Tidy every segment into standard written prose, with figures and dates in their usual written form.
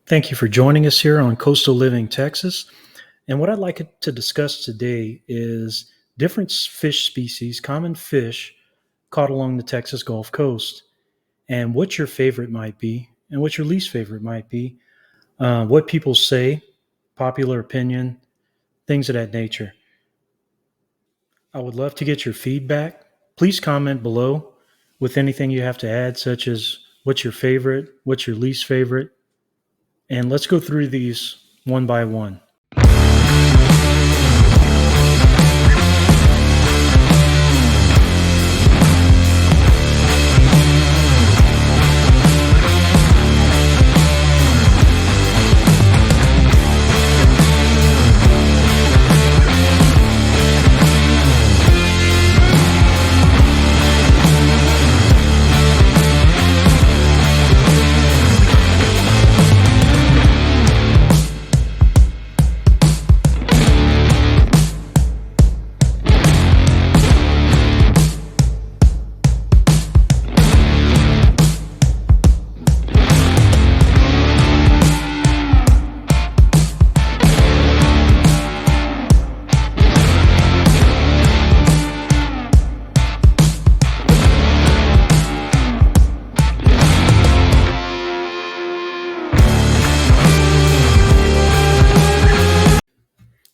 Thank you for joining us here on Coastal Living Texas. And what I'd like to discuss today is different fish species, common fish caught along the Texas Gulf Coast, and what your favorite might be, and what your least favorite might be, what people say, popular opinion, things of that nature. I would love to get your feedback. Please comment below with anything you have to add, such as what's your favorite, what's your least favorite, and let's go through these one by one.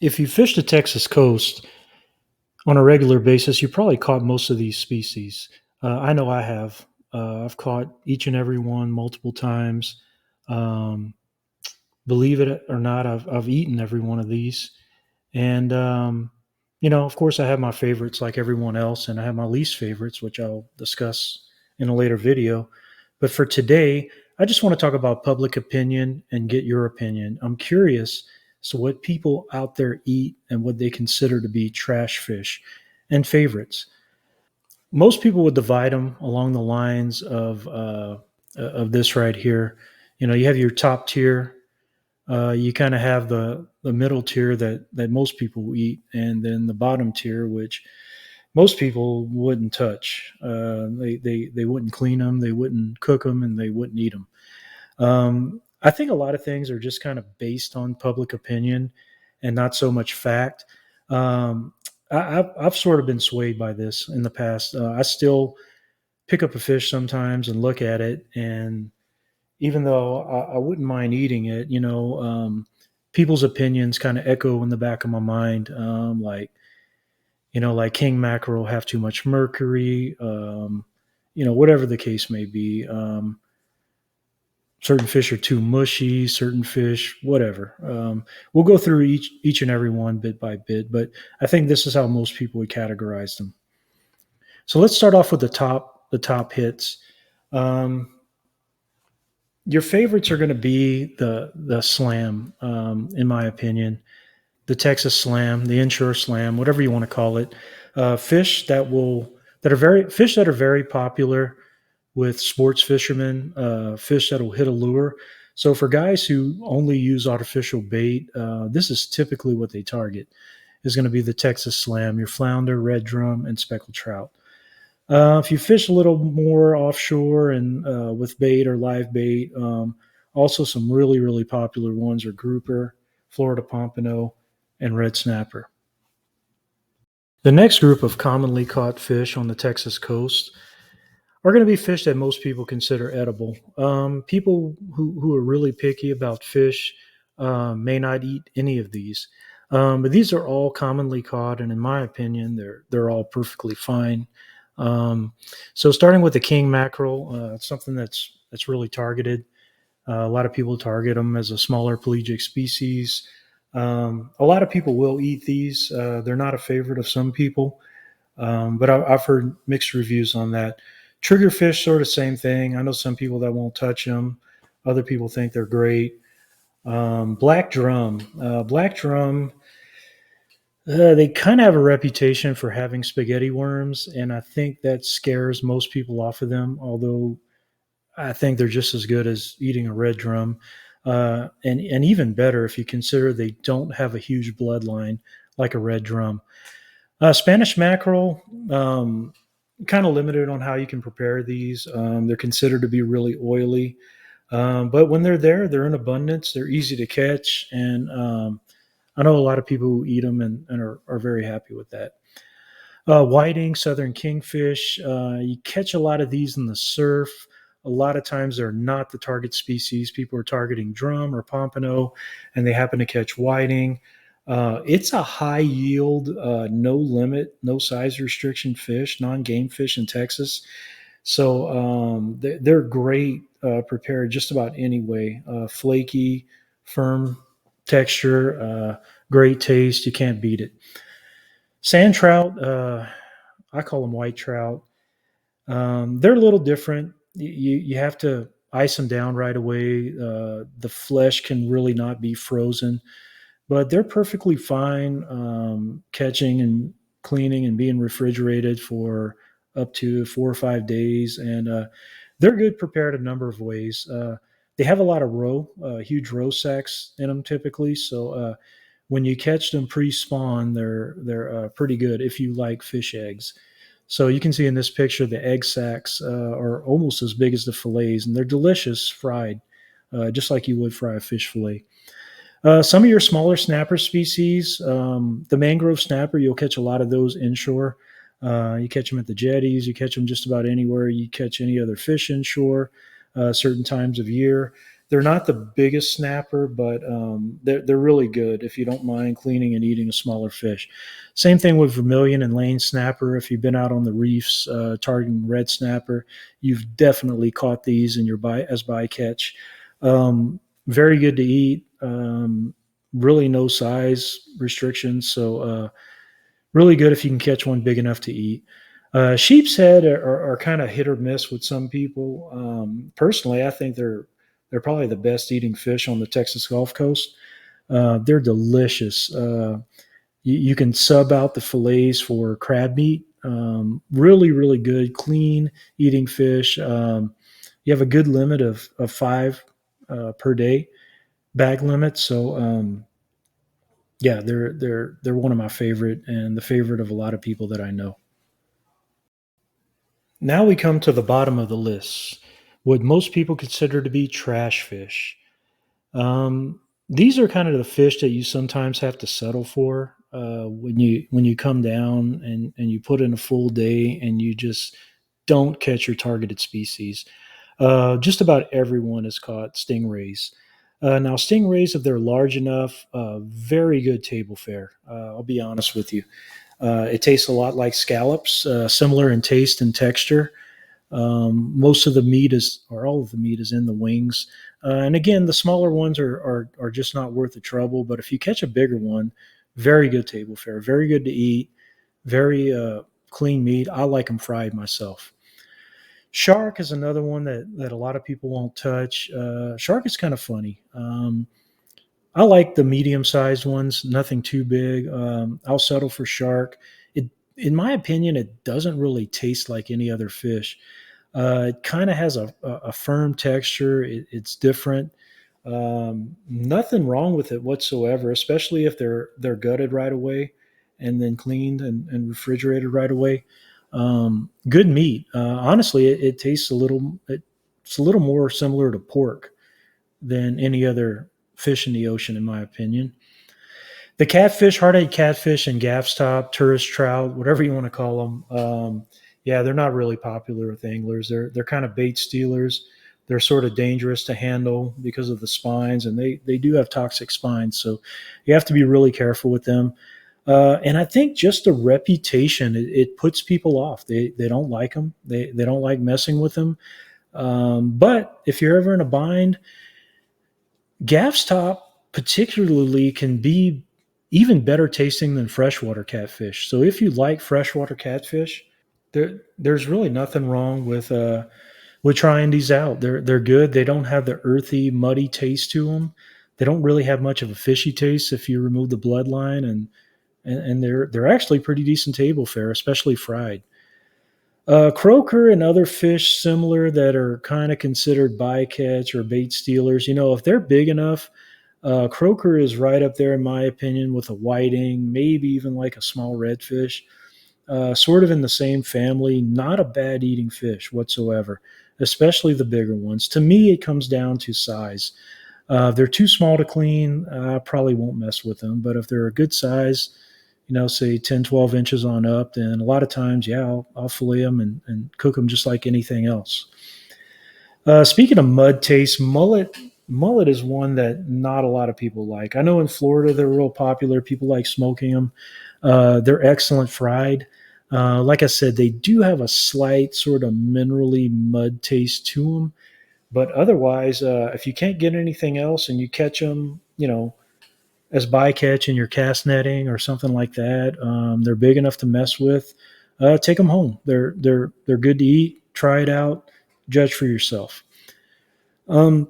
If you fish the Texas coast on a regular basis, you probably caught most of these species. I know I have. I've caught each and every one multiple times. Um, Believe it or not, I've eaten every one of these. And, of course, I have my favorites like everyone else, and I have my least favorites, which I'll discuss in a later video. But for today, I just want to talk about public opinion and get your opinion. I'm curious as to what people out there eat and what they consider to be trash fish and favorites. Most people would divide them along the lines of this right here. You have your top tier. You kind of have the middle tier that most people eat, and then the bottom tier, which most people wouldn't touch. They wouldn't clean them, they wouldn't cook them, and they wouldn't eat them. I think a lot of things are just kind of based on public opinion and not so much fact. Um, I've sort of been swayed by this in the past. I still pick up a fish sometimes and look at it, and even though I wouldn't mind eating it, people's opinions kind of echo in the back of my mind, like king mackerel have too much mercury, whatever the case may be. Certain fish are too mushy, certain fish, whatever. We'll go through each and every one bit by bit, but I think this is how most people would categorize them. So let's start off with the top hits. Um, your favorites are going to be the slam, in my opinion, the Texas slam, the inshore slam, whatever you want to call it. Fish that are very popular with sports fishermen, fish that will hit a lure. So for guys who only use artificial bait, this is typically what they target. Is going to be the Texas slam, your flounder, red drum, and speckled trout. If you fish a little more offshore and with bait or live bait, also some really, really popular ones are grouper, Florida pompano, and red snapper. The next group of commonly caught fish on the Texas coast are going to be fish that most people consider edible. People who are really picky about fish may not eat any of these, but these are all commonly caught, and in my opinion, they're all perfectly fine. So starting with the king mackerel, it's something that's really targeted. A lot of people target them as a smaller pelagic species. A lot of people will eat these. They're not a favorite of some people, but I've heard mixed reviews on that. Triggerfish, sort of same thing. I know some people that won't touch them. Other people think they're great. Black drum. Black drum, they kind of have a reputation for having spaghetti worms, and I think that scares most people off of them, although I think they're just as good as eating a red drum. And even better if you consider they don't have a huge bloodline like a red drum. Spanish mackerel, kind of limited on how you can prepare these. They're considered to be really oily. But when they're there, they're in abundance. They're easy to catch, and I know a lot of people who eat them and are very happy with that. Whiting, southern kingfish. You catch a lot of these in the surf. A lot of times they're not the target species. People are targeting drum or pompano, and they happen to catch whiting. It's a high yield, no limit, no size restriction fish, non game fish in Texas. So they're great prepared just about any way. Flaky, firm texture, great taste. You can't beat it. Sand trout, I call them white trout. They're a little different. You have to ice them down right away. The flesh can really not be frozen, but they're perfectly fine catching and cleaning and being refrigerated for up to 4 or 5 days. And they're good prepared a number of ways. They have a lot of roe, huge roe sacks in them typically. So when you catch them pre-spawn, they're pretty good if you like fish eggs. So you can see in this picture the egg sacs are almost as big as the fillets, and they're delicious fried, just like you would fry a fish fillet. Some of your smaller snapper species, the mangrove snapper, you'll catch a lot of those inshore. You catch them at the jetties. You catch them just about anywhere. You catch any other fish inshore, certain times of year. They're not the biggest snapper, but they're really good if you don't mind cleaning and eating a smaller fish. Same thing with vermilion and lane snapper. If you've been out on the reefs targeting red snapper, you've definitely caught these in your bycatch. Very good to eat. Really no size restrictions, so really good if you can catch one big enough to eat. Sheep's head are kind of hit or miss with some people. Personally, I think they're probably the best eating fish on the Texas Gulf Coast. They're delicious. You can sub out the fillets for crab meat. Really, really good, clean eating fish. You have a good limit of five per day bag limit. So yeah, they're one of my favorite and the favorite of a lot of people that I know. Now we come to the bottom of the list, what most people consider to be trash fish. These are kind of the fish that you sometimes have to settle for when you come down and you put in a full day and you just don't catch your targeted species. Just about everyone has caught stingrays. Now, stingrays, if they're large enough, very good table fare. I'll be honest with you. It tastes a lot like scallops, similar in taste and texture. Most of the meat is, or all of the meat is in the wings. And again, the smaller ones are just not worth the trouble. But if you catch a bigger one, very good table fare, very good to eat, very clean meat. I like them fried myself. Shark is another one that a lot of people won't touch. Shark is kind of funny. I like the medium sized ones, nothing too big. I'll settle for shark. It, in my opinion, it doesn't really taste like any other fish. It kind of has a firm texture. It's different. Nothing wrong with it whatsoever, especially if they're gutted right away and then cleaned and refrigerated right away. Good meat. Honestly, it tastes a little. It's a little more similar to pork than any other fish in the ocean, in my opinion. The catfish, hard-eyed catfish, and gaff's top, tourist trout, whatever you want to call them. Yeah, they're not really popular with anglers. They're kind of bait stealers. They're sort of dangerous to handle because of the spines, and they do have toxic spines. So you have to be really careful with them. And I think just the reputation it puts people off. They don't like them. They don't like messing with them. But if you're ever in a bind, gaff's top particularly can be even better tasting than freshwater catfish. So if you like freshwater catfish, there's really nothing wrong with trying these out. They're good. They don't have the earthy, muddy taste to them. They don't really have much of a fishy taste if you remove the bloodline, and they're actually pretty decent table fare, especially fried. Croaker and other fish similar that are kind of considered bycatch or bait stealers. If they're big enough, croaker is right up there in my opinion with a whiting, maybe even like a small redfish. Sort of in the same family, not a bad eating fish whatsoever, especially the bigger ones. To me, it comes down to size. If they're too small to clean, I probably won't mess with them. But if they're a good size, say 10, 12 inches on up, then a lot of times, yeah, I'll fillet them and cook them just like anything else. Speaking of mud taste, mullet is one that not a lot of people like. I know in Florida they're real popular. People like smoking them. They're excellent fried. Like I said, they do have a slight sort of minerally mud taste to them. But otherwise, if you can't get anything else and you catch them, as bycatch in your cast netting or something like that, they're big enough to mess with. Take them home. They're good to eat. Try it out. Judge for yourself. Um,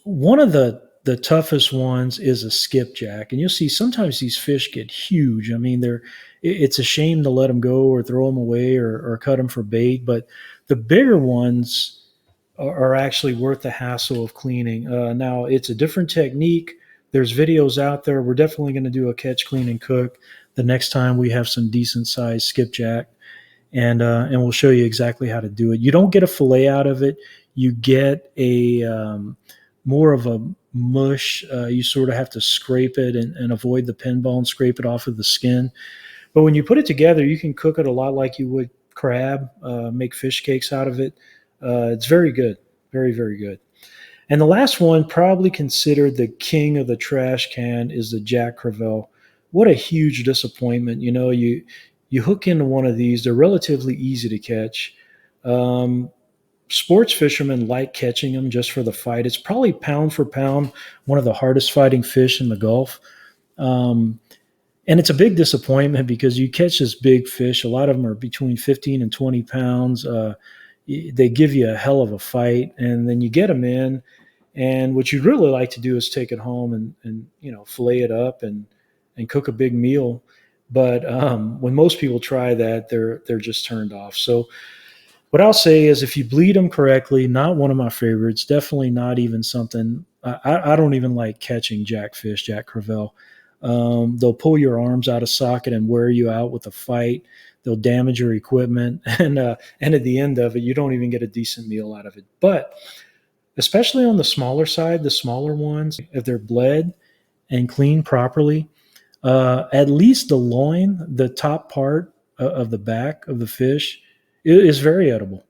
One of the toughest ones is a skipjack, and you'll see sometimes these fish get huge. I mean, it's a shame to let them go or throw them away or cut them for bait, but the bigger ones are actually worth the hassle of cleaning. Now, it's a different technique. There's videos out there. We're definitely going to do a catch, clean, and cook the next time we have some decent sized skipjack, and we'll show you exactly how to do it. You don't get a fillet out of it. You get a more of a mush. You sort of have to scrape it and avoid the pin bone, scrape it off of the skin. But when you put it together, you can cook it a lot like you would crab, make fish cakes out of it. It's very good. Very, very good. And the last one, probably considered the king of the trash can, is the Jack Crevalle. What a huge disappointment. You hook into one of these, they're relatively easy to catch. Um, Sports fishermen like catching them just for the fight. It's probably pound for pound one of the hardest fighting fish in the Gulf. Um, and it's a big disappointment because you catch this big fish. A lot of them are between 15 and 20 pounds. They give you a hell of a fight, and then you get them in. And what you'd really like to do is take it home and fillet it up and cook a big meal. But when most people try that, they're just turned off. So what I'll say is, if you bleed them correctly, not one of my favorites. Definitely not even something. I don't even like catching jackfish, Jack Crevalle. They'll pull your arms out of socket and wear you out with a fight. They'll damage your equipment, and at the end of it, you don't even get a decent meal out of it. But especially on the smaller side, the smaller ones, if they're bled and cleaned properly, at least the loin, the top part of the back of the fish, is very edible.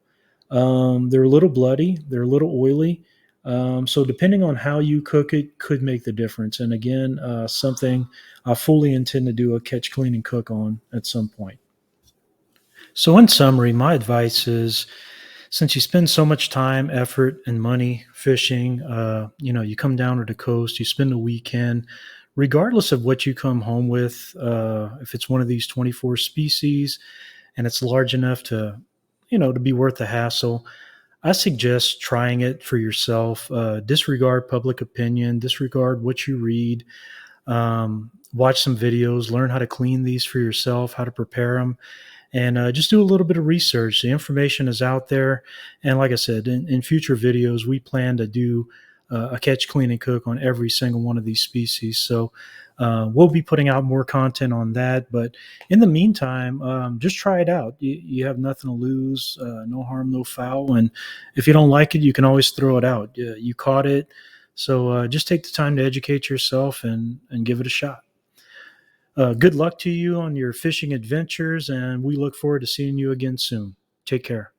They're a little bloody, they're a little oily. So depending on how you cook it, could make the difference. And again, something I fully intend to do a catch, clean, and cook on at some point. So in summary, my advice is, since you spend so much time, effort, and money fishing, you come down to the coast, you spend a weekend, regardless of what you come home with, if it's one of these 24 species and it's large enough to be worth the hassle, I suggest trying it for yourself. Disregard public opinion, disregard what you read. Watch some videos, learn how to clean these for yourself, how to prepare them, and just do a little bit of research. The information is out there. And like I said, in future videos, we plan to do a catch, clean, and cook on every single one of these species. So we'll be putting out more content on that. But in the meantime, just try it out. You have nothing to lose, no harm, no foul. And if you don't like it, you can always throw it out. You caught it. So just take the time to educate yourself and give it a shot. Good luck to you on your fishing adventures, and we look forward to seeing you again soon. Take care.